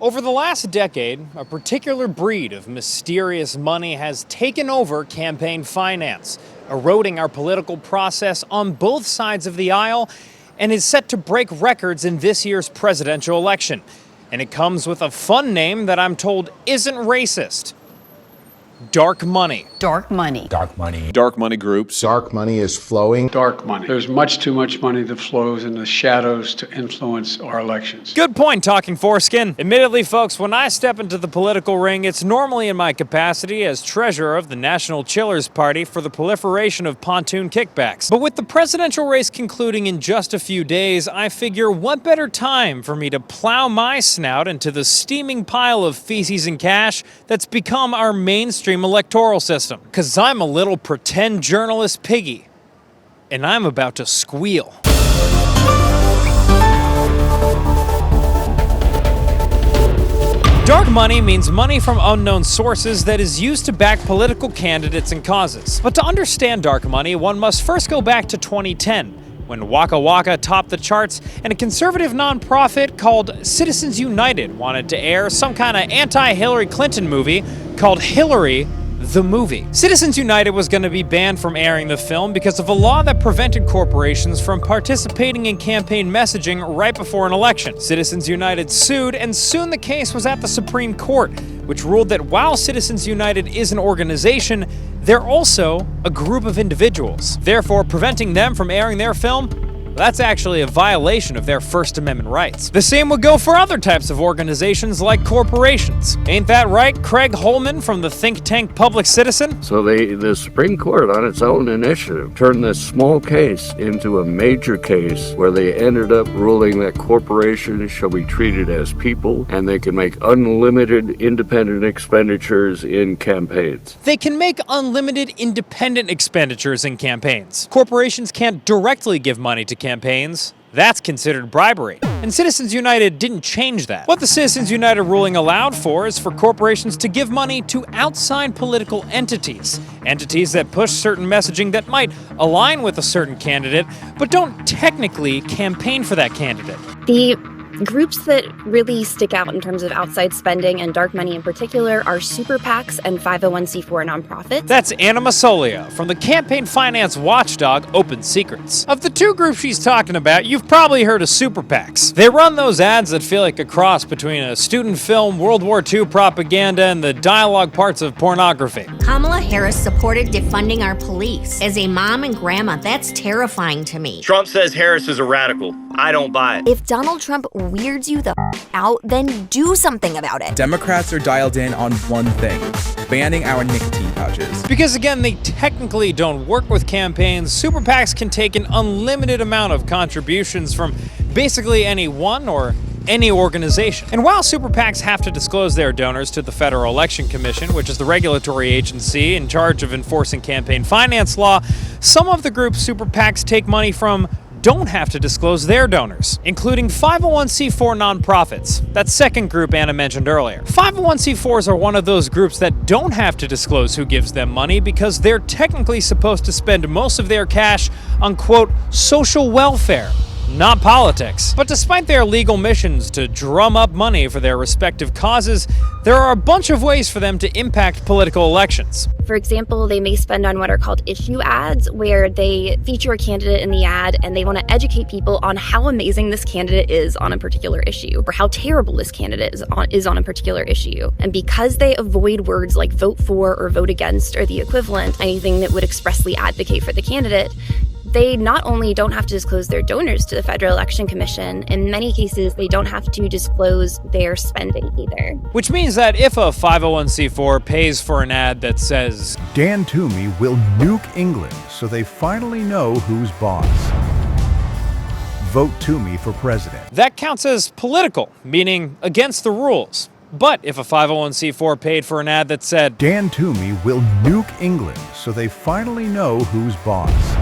Over the last decade, a particular breed of mysterious money has taken over campaign finance, eroding our political process on both sides of the aisle, and is set to break records in this year's presidential election. And it comes with a fun name that I'm told isn't racist. Dark money. Dark money. Dark money. Dark money groups. Dark money is flowing. Dark money. There's much too much money that flows in the shadows to influence our elections. Good point, Talking Foreskin. Admittedly, folks, when I step into the political ring, it's normally in my capacity as treasurer of the National Chillers Party for the proliferation of pontoon kickbacks. But with the presidential race concluding in just a few days, I figure what better time for me to plow my snout into the steaming pile of feces and cash that's become our mainstream electoral system. Cause I'm a little pretend journalist Piggy, and I'm about to squeal. Dark money means money from unknown sources that is used to back political candidates and causes. But to understand dark money, one must first go back to 2010, when Waka Waka topped the charts and a conservative nonprofit called Citizens United wanted to air some kind of anti-Hillary Clinton movie called Hillary the Movie. Citizens United was going to be banned from airing the film because of a law that prevented corporations from participating in campaign messaging right before an election. Citizens United sued, and soon the case was at the Supreme Court, which ruled that while Citizens United is an organization, they're also a group of individuals. Therefore, preventing them from airing their film, that's actually a violation of their First Amendment rights. The same would go for other types of organizations like corporations. Ain't that right, Craig Holman from the think tank Public Citizen? So the Supreme Court, on its own initiative, turned this small case into a major case where they ended up ruling that corporations shall be treated as people and they can make unlimited independent expenditures in campaigns. They can make unlimited independent expenditures in campaigns. Corporations can't directly give money to campaigns. That's considered bribery. And Citizens United didn't change that. What the Citizens United ruling allowed for is for corporations to give money to outside political entities. Entities that push certain messaging that might align with a certain candidate, but don't technically campaign for that candidate. The groups that really stick out in terms of outside spending and dark money in particular are super PACs and 501c4 nonprofits. That's Massoglia from the campaign finance watchdog OpenSecrets. Of the two groups she's talking about, you've probably heard of super PACs. They run those ads that feel like a cross between a student film, World War II propaganda, and the dialogue parts of pornography. Kamala Harris supported defunding our police. As a mom and grandma, that's terrifying to me. Trump says Harris is a radical. I don't buy it. If Donald Trump weirds you the out, then do something about it. Democrats are dialed in on one thing: banning our nicotine pouches. Because again, they technically don't work with campaigns, super PACs can take an unlimited amount of contributions from basically anyone or any organization. And while super PACs have to disclose their donors to the Federal Election Commission, which is the regulatory agency in charge of enforcing campaign finance law, some of the groups super PACs take money from don't have to disclose their donors, including 501c4 nonprofits, that second group Anna mentioned earlier. 501c4s are one of those groups that don't have to disclose who gives them money because they're technically supposed to spend most of their cash on, quote, social welfare, not politics. But despite their legal missions to drum up money for their respective causes, there are a bunch of ways for them to impact political elections. For example, they may spend on what are called issue ads, where they feature a candidate in the ad and they want to educate people on how amazing this candidate is on a particular issue, or how terrible this candidate is on a particular issue. And because they avoid words like vote for or vote against or the equivalent, anything that would expressly advocate for the candidate, they not only don't have to disclose their donors to the Federal Election Commission, in many cases, they don't have to disclose their spending either. Which means that if a 501c4 pays for an ad that says, Dan Toomey will nuke England so they finally know who's boss. Vote Toomey for president. That counts as political, meaning against the rules. But if a 501c4 paid for an ad that said, Dan Toomey will nuke England so they finally know who's boss.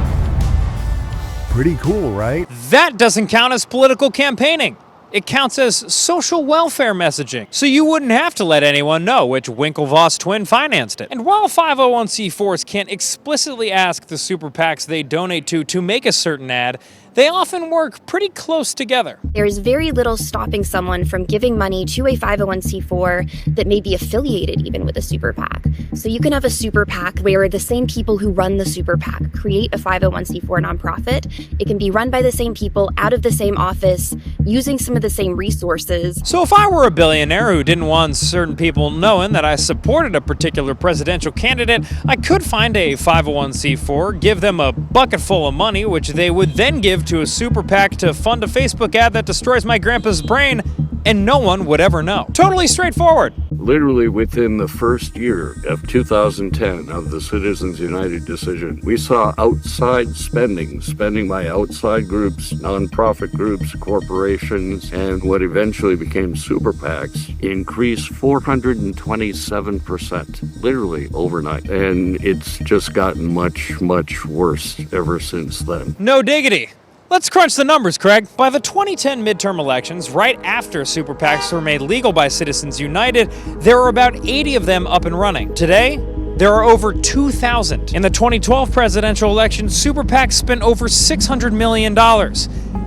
Pretty cool, right? That doesn't count as political campaigning. It counts as social welfare messaging, so you wouldn't have to let anyone know which Winklevoss twin financed it. And while 501c4s can't explicitly ask the super PACs they donate to make a certain ad, they often work pretty close together. There's very little stopping someone from giving money to a 501c4 that may be affiliated even with a super PAC. So you can have a super PAC where the same people who run the super PAC create a 501c4 nonprofit. It can be run by the same people, out of the same office, using some of the same resources. So if I were a billionaire who didn't want certain people knowing that I supported a particular presidential candidate, I could find a 501c4, give them a bucket full of money, which they would then give to a super PAC to fund a Facebook ad that destroys my grandpa's brain, and no one would ever know. Totally straightforward. Literally within the first year of 2010 of the Citizens United decision, we saw outside spending by outside groups, nonprofit groups, corporations, and what eventually became super PACs increase 427%, literally overnight. And it's just gotten much, much worse ever since then. No diggity. Let's crunch the numbers, Craig. By the 2010 midterm elections, right after super PACs were made legal by Citizens United, there were about 80 of them up and running. Today, there are over 2,000. In the 2012 presidential election, super PACs spent over $600 million.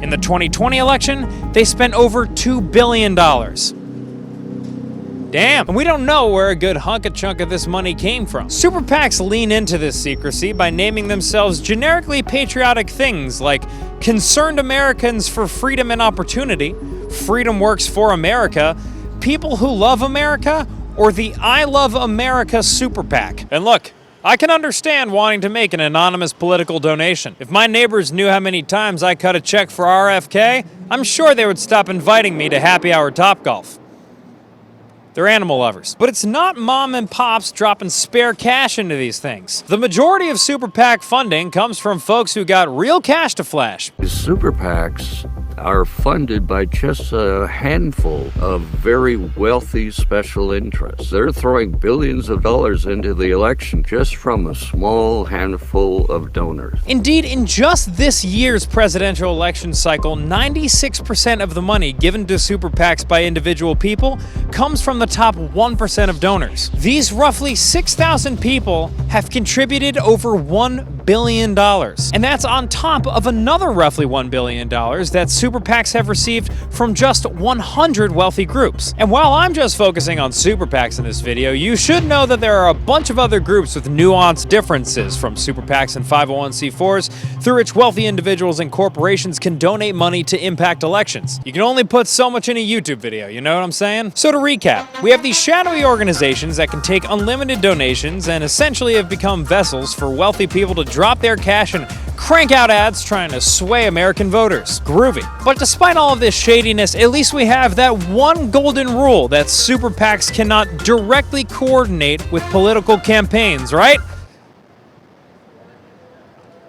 In the 2020 election, they spent over $2 billion. Damn, and we don't know where a good chunk of this money came from. Super PACs lean into this secrecy by naming themselves generically patriotic things like Concerned Americans for Freedom and Opportunity, Freedom Works for America, People Who Love America, or the I Love America Super PAC. And look, I can understand wanting to make an anonymous political donation. If my neighbors knew how many times I cut a check for RFK, I'm sure they would stop inviting me to happy hour Topgolf. They're animal lovers. But it's not mom and pops dropping spare cash into these things. The majority of super PAC funding comes from folks who got real cash to flash. Super PACs are funded by just a handful of very wealthy special interests. They're throwing billions of dollars into the election just from a small handful of donors. Indeed, in just this year's presidential election cycle, 96% of the money given to super PACs by individual people comes from the top 1% of donors. These roughly 6,000 people have contributed over $1 billion. And that's on top of another roughly $1 billion that super PACs have received from just 100 wealthy groups. And while I'm just focusing on super PACs in this video, you should know that there are a bunch of other groups with nuanced differences from super PACs and 501c4s through which wealthy individuals and corporations can donate money to impact elections. You can only put so much in a YouTube video, you know what I'm saying? So to recap, we have these shadowy organizations that can take unlimited donations and essentially have become vessels for wealthy people to drop their cash and crank out ads trying to sway American voters. Groovy. But despite all of this shadiness, at least we have that one golden rule that super PACs cannot directly coordinate with political campaigns, right?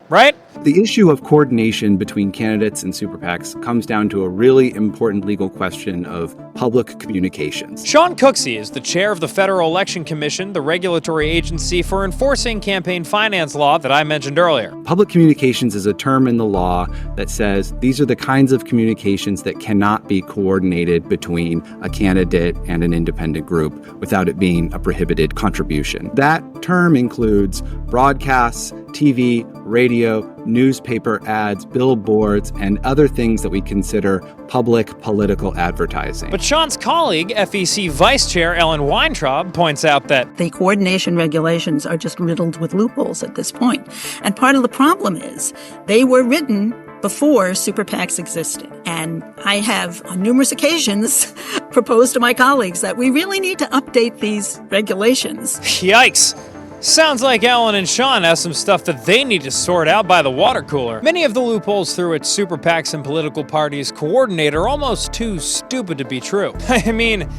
Right? The issue of coordination between candidates and super PACs comes down to a really important legal question of public communications. Sean Cooksey is the chair of the Federal Election Commission, the regulatory agency for enforcing campaign finance law that I mentioned earlier. Public communications is a term in the law that says these are the kinds of communications that cannot be coordinated between a candidate and an independent group without it being a prohibited contribution. That term includes broadcasts, TV, radio, newspaper ads, billboards, and other things that we consider public political advertising. But Sean's colleague, FEC Vice Chair Ellen Weintraub, points out that the coordination regulations are just riddled with loopholes at this point. And part of the problem is they were written before super PACs existed. And I have, on numerous occasions, proposed to my colleagues that we really need to update these regulations. Yikes. Sounds like Ellen and Sean have some stuff that they need to sort out by the water cooler. Many of the loopholes through which super PACs and political parties coordinate are almost too stupid to be true. I mean,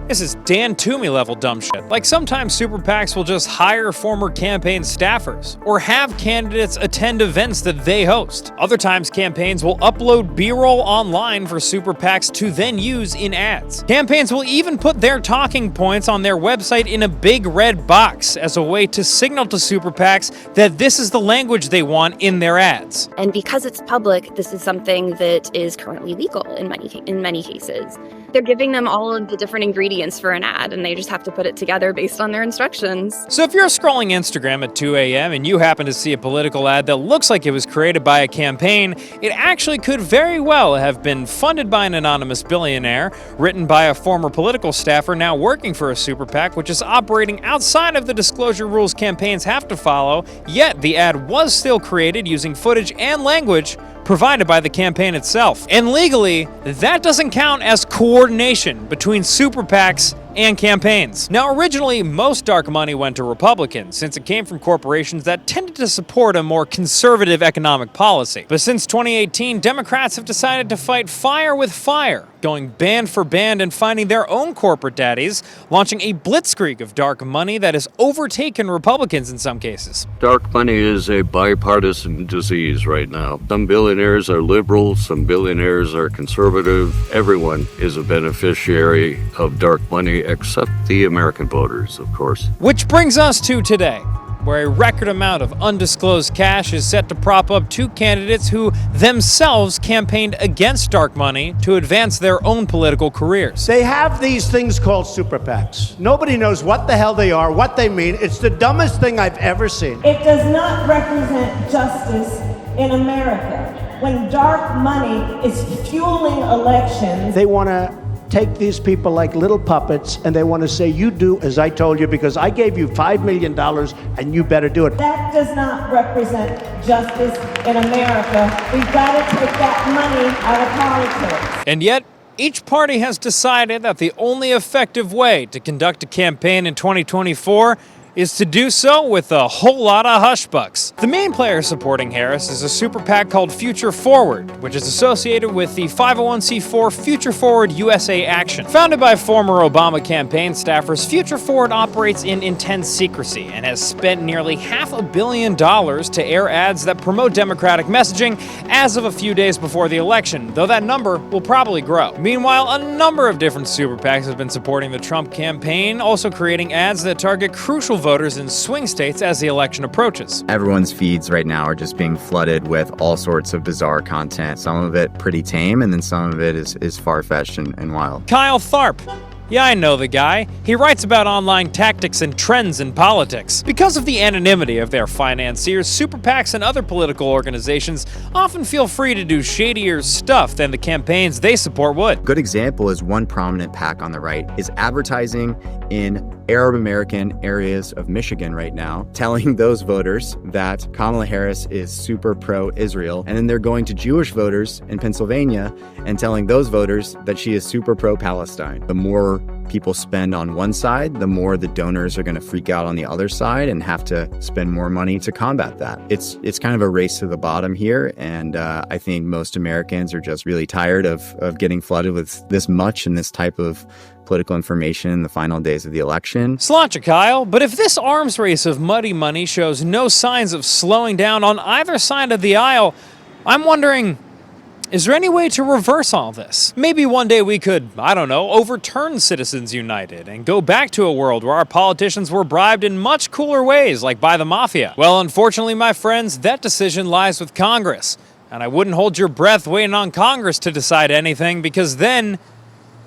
this is Dan Toomey level dumb shit. Like sometimes super PACs will just hire former campaign staffers or have candidates attend events that they host. Other times campaigns will upload B-roll online for super PACs to then use in ads. Campaigns will even put their talking points on their website in a big red box as a way to signal to super PACs that this is the language they want in their ads. And because it's public, this is something that is currently legal in many cases. They're giving them all of the different ingredients for an ad, and they just have to put it together based on their instructions. So if you're scrolling Instagram at 2 a.m. and you happen to see a political ad that looks like it was created by a campaign, it actually could very well have been funded by an anonymous billionaire, written by a former political staffer now working for a super PAC, which is operating outside of the disclosure rules campaigns have to follow, yet the ad was still created using footage and language provided by the campaign itself. And legally, that doesn't count as coordination between super PACs and campaigns. Now, originally, most dark money went to Republicans, since it came from corporations that tended to support a more conservative economic policy. But since 2018, Democrats have decided to fight fire with fire, going band for band and finding their own corporate daddies, launching a blitzkrieg of dark money that has overtaken Republicans in some cases. Dark money is a bipartisan disease right now. Some billionaires are liberal, some billionaires are conservative. Everyone is a beneficiary of dark money, except the American voters, of course. Which brings us to today, where a record amount of undisclosed cash is set to prop up two candidates who themselves campaigned against dark money to advance their own political careers. They have these things called super PACs. Nobody knows what the hell they are, what they mean. It's the dumbest thing I've ever seen. It does not represent justice in America when dark money is fueling elections. They want to take these people like little puppets, and they want to say, you do as I told you because I gave you $5 million and you better do it. That does not represent justice in America. We've got to take that money out of politics. And yet, each party has decided that the only effective way to conduct a campaign in 2024 is to do so with a whole lot of hushbucks. The main player supporting Harris is a super PAC called Future Forward, which is associated with the 501c4 Future Forward USA Action. Founded by former Obama campaign staffers, Future Forward operates in intense secrecy and has spent nearly $500 million to air ads that promote Democratic messaging as of a few days before the election, though that number will probably grow. Meanwhile, a number of different super PACs have been supporting the Trump campaign, also creating ads that target crucial voters in swing states as the election approaches. Everyone's feeds right now are just being flooded with all sorts of bizarre content. Some of it pretty tame, and then some of it is far-fetched and wild. Kyle Tharp. Yeah, I know the guy. He writes about online tactics and trends in politics. Because of the anonymity of their financiers, super PACs and other political organizations often feel free to do shadier stuff than the campaigns they support would. A good example is one prominent PAC on the right is advertising in Arab American areas of Michigan right now, telling those voters that Kamala Harris is super pro-Israel, and then they're going to Jewish voters in Pennsylvania and telling those voters that she is super pro-Palestine. The more people spend on one side, the more the donors are going to freak out on the other side and have to spend more money to combat that. It's kind of a race to the bottom here, and I think most Americans are just really tired of getting flooded with this much and this type of political information in the final days of the election. Slotcha, Kyle, but if this arms race of muddy money shows no signs of slowing down on either side of the aisle, I'm wondering, is there any way to reverse all this? Maybe one day we could, I don't know, overturn Citizens United and go back to a world where our politicians were bribed in much cooler ways, like by the mafia. Well, unfortunately, my friends, that decision lies with Congress. And I wouldn't hold your breath waiting on Congress to decide anything, because then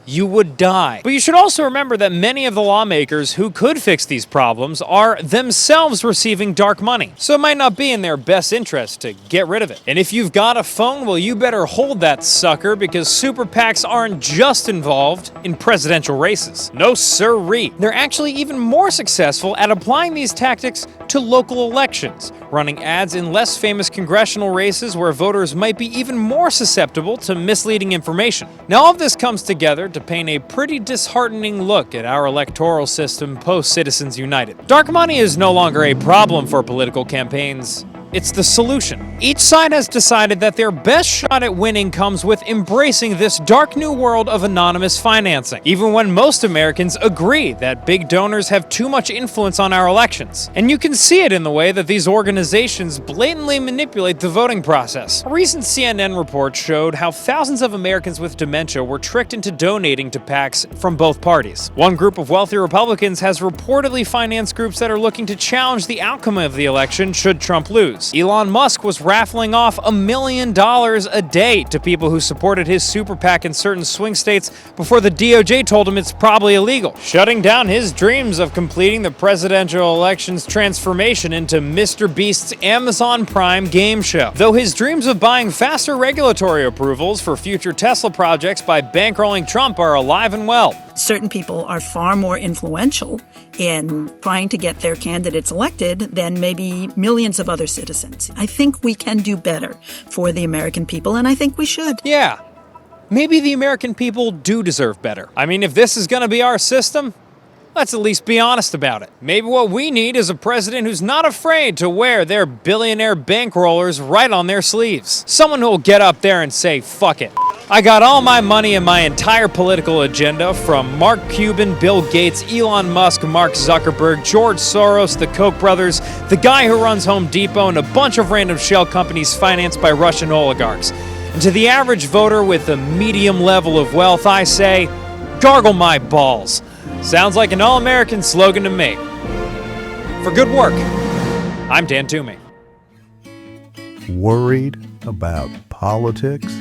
you would die. But you should also remember that many of the lawmakers who could fix these problems are themselves receiving dark money. So it might not be in their best interest to get rid of it. And if you've got a phone, well, you better hold that sucker, because super PACs aren't just involved in presidential races. No sirree. They're actually even more successful at applying these tactics to local elections, running ads in less famous congressional races where voters might be even more susceptible to misleading information. Now, all of this comes together to paint a pretty disheartening look at our electoral system post-Citizens United. Dark money is no longer a problem for political campaigns. It's the solution. Each side has decided that their best shot at winning comes with embracing this dark new world of anonymous financing, even when most Americans agree that big donors have too much influence on our elections. And you can see it in the way that these organizations blatantly manipulate the voting process. A recent CNN report showed how thousands of Americans with dementia were tricked into donating to PACs from both parties. One group of wealthy Republicans has reportedly financed groups that are looking to challenge the outcome of the election should Trump lose. news. Elon Musk was raffling off $1 million a day to people who supported his super PAC in certain swing states before the DOJ told him it's probably illegal, shutting down his dreams of completing the presidential election's transformation into Mr. Beast's Amazon Prime game show. Though his dreams of buying faster regulatory approvals for future Tesla projects by bankrolling Trump are alive and well. Certain people are far more influential in trying to get their candidates elected than maybe millions of other citizens. I think we can do better for the American people, and I think we should. Yeah, maybe the American people do deserve better. I mean, if this is going to be our system, let's at least be honest about it. Maybe what we need is a president who's not afraid to wear their billionaire bankrollers right on their sleeves. Someone who'll get up there and say, fuck it. I got all my money and my entire political agenda from Mark Cuban, Bill Gates, Elon Musk, Mark Zuckerberg, George Soros, the Koch brothers, the guy who runs Home Depot, and a bunch of random shell companies financed by Russian oligarchs. And to the average voter with a medium level of wealth, I say, gargle my balls. Sounds like an all-American slogan to me. For good work, I'm Dan Toomey. Worried about politics?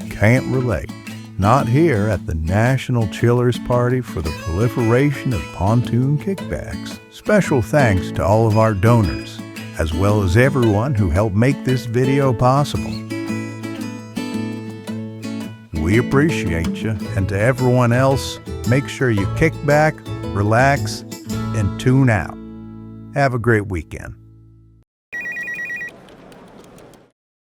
Can't relate. Not here at the National Chillers Party for the proliferation of pontoon kickbacks. Special thanks to all of our donors, as well as everyone who helped make this video possible. We appreciate you, and to everyone else, make sure you kick back, relax, and tune out. Have a great weekend.